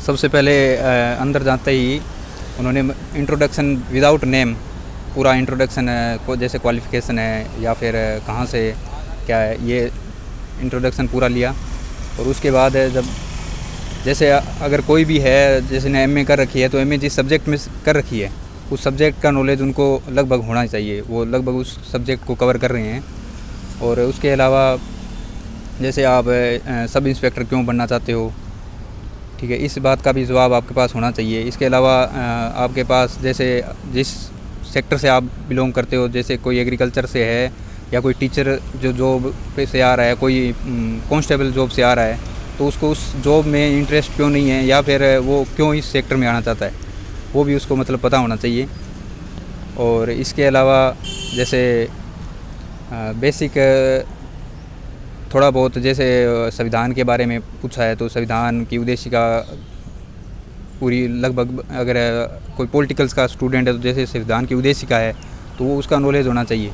सबसे पहले अंदर जाते ही उन्होंने इंट्रोडक्शन विदाउट नेम पूरा इंट्रोडक्शन को जैसे क्वालिफ़िकेशन है या फिर कहाँ से क्या है ये इंट्रोडक्शन पूरा लिया। और उसके बाद जब जैसे अगर कोई भी है जैसे ने एमए कर रखी है तो एमए जिस सब्जेक्ट में कर रखी है उस सब्जेक्ट का नॉलेज उनको लगभग होना चाहिए, वो लगभग उस सब्जेक्ट को कवर कर रहे हैं। और उसके अलावा जैसे आप सब इंस्पेक्टर क्यों बनना चाहते हो, ठीक है, इस बात का भी जवाब आपके पास होना चाहिए। इसके अलावा आपके पास जैसे जिस सेक्टर से आप बिलोंग करते हो, जैसे कोई एग्रीकल्चर से है या कोई टीचर जो जॉब पे से आ रहा है, कोई कांस्टेबल जॉब से आ रहा है, तो उसको उस जॉब में इंटरेस्ट क्यों नहीं है या फिर वो क्यों इस सेक्टर में आना चाहता है, वो भी उसको मतलब पता होना चाहिए। और इसके अलावा जैसे बेसिक थोड़ा बहुत जैसे संविधान के बारे में पूछा है तो संविधान की उद्देशिका पूरी लगभग, अगर कोई पॉलिटिकल्स का स्टूडेंट है तो जैसे संविधान की उद्देशिका है तो वो उसका नॉलेज होना चाहिए।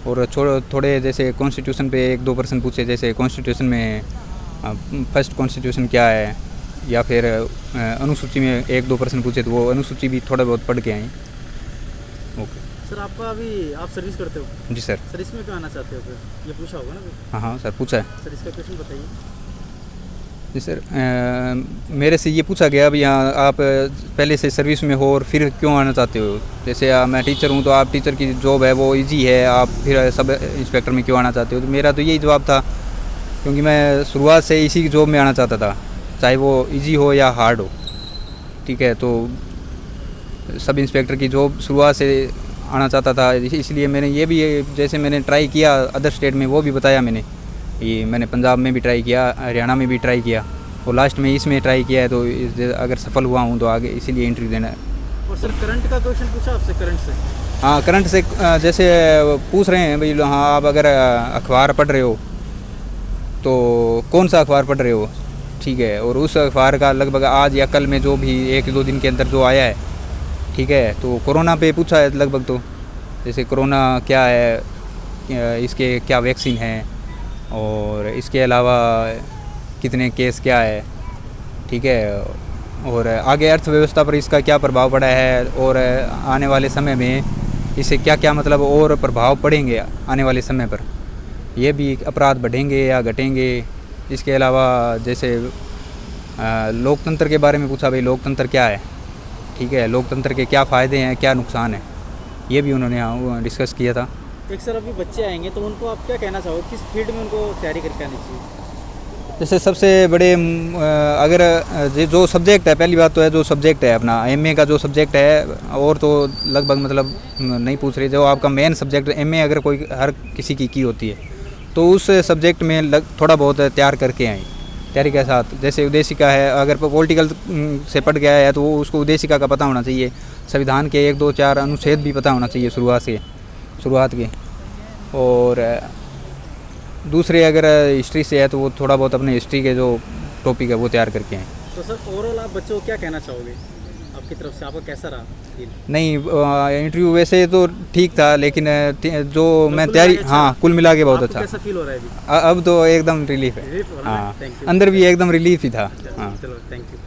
और थोड़े जैसे कॉन्स्टिट्यूशन पे 1-2 प्रश्न पूछे, जैसे कॉन्स्टिट्यूशन में फर्स्ट कॉन्स्टिट्यूशन क्या है या फिर अनुसूची में 1-2 प्रश्न पूछे तो वो अनुसूची भी थोड़ा बहुत पढ़ के आए। ओके सर, आपका अभी आप सर्विस करते हो? जी सर। सर इसमें क्यों आना चाहते हो फिर? ये पूछा होगा ना फिर? हाँ सर पूछा है। सर इसका क्वेश्चन बताइए। जी सर, मेरे से ये पूछा गया अभी यहाँ आप पहले से सर्विस में हो और फिर क्यों आना चाहते हो। जैसे मैं टीचर हूँ तो आप टीचर की जॉब है वो इजी है, आप फिर सब इंस्पेक्टर में क्यों आना चाहते हो। तो मेरा तो यही जवाब था क्योंकि मैं शुरुआत से इसी जॉब में आना चाहता था, चाहे वो इजी हो या हार्ड हो, ठीक है। तो सब इंस्पेक्टर की जॉब शुरुआत से आना चाहता था, इसलिए मैंने ये भी जैसे मैंने ट्राई किया अदर स्टेट में वो भी बताया मैंने, ये मैंने पंजाब में भी ट्राई किया, हरियाणा में भी ट्राई किया और लास्ट में इसमें ट्राई किया है। तो अगर सफल हुआ हूँ तो आगे इसीलिए इंटरव्यू देना है। और सर करंट का क्वेश्चन पूछा आपसे? करंट से? हाँ करंट से जैसे पूछ रहे हैं भाई, हाँ आप अगर अखबार पढ़ रहे हो तो कौन सा अखबार पढ़ रहे हो, ठीक है, और उस अखबार का लगभग आज या कल में जो भी 1-2 दिन के अंदर जो आया है, ठीक है। तो कोरोना पे पूछा है लगभग, तो जैसे कोरोना क्या है, इसके क्या वैक्सीन है और इसके अलावा कितने केस क्या है, ठीक है, और आगे अर्थव्यवस्था पर इसका क्या प्रभाव पड़ा है और आने वाले समय में इससे क्या क्या मतलब और प्रभाव पड़ेंगे आने वाले समय पर, ये भी अपराध बढ़ेंगे या घटेंगे। इसके अलावा जैसे लोकतंत्र के बारे में पूछा, भाई लोकतंत्र क्या है, ठीक है, लोकतंत्र के क्या फ़ायदे हैं क्या नुकसान है, ये भी उन्होंने यहाँ डिस्कस किया था। एक सर अभी बच्चे आएंगे तो उनको आप क्या कहना चाहोगे, किस फील्ड में उनको तैयारी करके आनी चाहिए? जैसे सबसे बड़े अगर जो सब्जेक्ट है, पहली बात तो है जो सब्जेक्ट है अपना एमए का जो सब्जेक्ट है, और तो लगभग मतलब नहीं पूछ रहे, जो आपका मेन सब्जेक्ट एमए अगर कोई हर किसी की होती है तो उस सब्जेक्ट में थोड़ा बहुत तैयार करके आए तैयारी के साथ। जैसे उद्देशिका है, अगर पॉलिटिकल से पढ़ गया है तो वो उसको उद्देशिका का पता होना चाहिए, संविधान के 1-2-4 अनुच्छेद भी पता होना चाहिए शुरुआत के। और दूसरे अगर हिस्ट्री से है तो वो थोड़ा बहुत अपने हिस्ट्री के जो टॉपिक है वो तैयार करके आए। तो सर ओवरऑल आप बच्चों को क्या कहना चाहोगे आपकी तरफ से, आपका कैसा रहा फील? नहीं इंटरव्यू वैसे तो ठीक था, लेकिन जो मैं तैयारी, हाँ कुल मिला के बहुत अच्छा। कैसा फील हो रहा है अभी? अब तो एकदम रिलीफ है। हाँ थैंक यू। अंदर भी एकदम रिलीफ ही था। हाँ चलो थैंक यू।